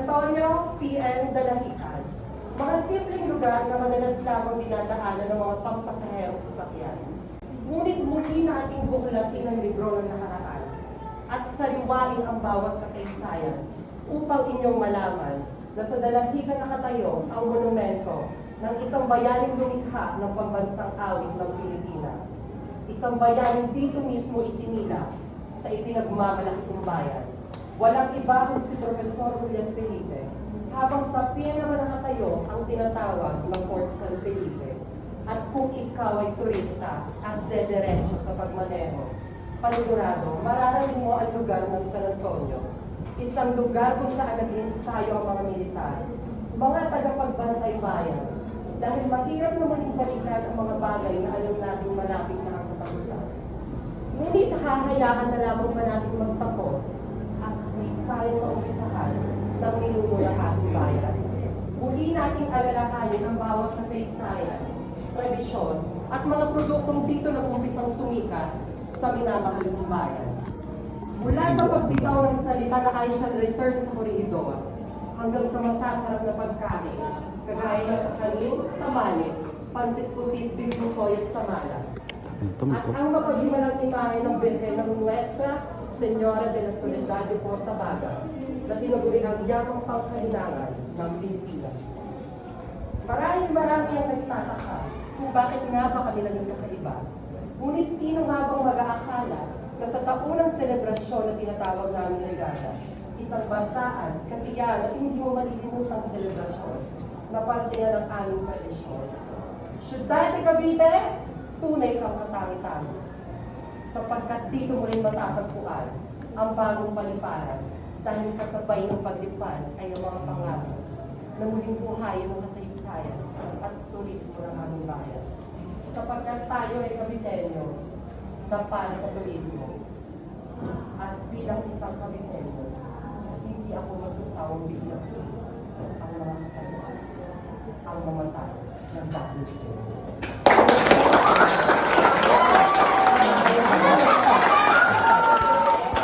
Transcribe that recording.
Antonio P.N. Dalahican. Mga simpleng lugar na madalas lamang dinadaanan ng mga pampasaherong sasakyan. Ngunit muli nating buklatin ang libro ng nakaraan at sariwain ang bawat kasaysayan upang inyong malaman na sa Dalahican nakatayo ang monumento ng isang bayaning lumikha ng pambansang awit ng Pilipinas. Isang bayaning dito mismo isinila sa ipinagmamalaki kong bayan. Walang iba kung si Profesor Julian Felipe, habang sa pier naman nakatayo ang tinatawag na Fort San Felipe. At kung ikaw ay turista at dederecho sa pagmaneho, panigurado, mararating mo ang lugar ng San Antonio. Isang lugar kung saan nag-ensayo ang mga militar, mga tagapagbantay bayan, dahil mahirap na muling balikan ang mga bagay na alam natin malapit na ang katapusan. Ngunit hahayaan na lamang ba natin magtapos ang kasaysayang maumpisahan ng nilululahating bayan. Muli nating alalahanin ang bawat kasaysayan, tradisyon, at mga produktong dito nag-umpisang sumikat sa minamahal ng bayan. Mula sa pagbitaw ng salita na I shall return sa koridor, hanggang sa masasarap na pagkain, kagaya ng kakanin, tamales, pansit-pusit, biglukoy at samala. At ang mapaghimalang imahe ng Birhen ng Nuestra Señora de la Soledad de Portabaga, na tinaguri ang yamang pangkalinangan ng Pilipinas. Marami ang nagtataka kung bakit nga ba kami naging kakaiba. Ngunit sino nga bang mag-aakala na sa taunang selebrasyon na tinatawag namin regata, isang basaan, kasiyahan at hindi mo malilimutang selebrasyon na parte na ng aming tradisyon. Siyudad de Cavite, tunay kang katangi-tangi. Sapagkat dito mo rin matatagpuan ang bagong paliparan dahil kasabay ng paglipad ay ang mga pangako na muling buhayin ng kasaysayan at turismo ng aming bayan. Sapagkat tayo ay Caviteño na para sa turismo. At bilang isang Caviteño, hindi ako magsasawang biglasin ang mga katawan, ang mamatay ng dating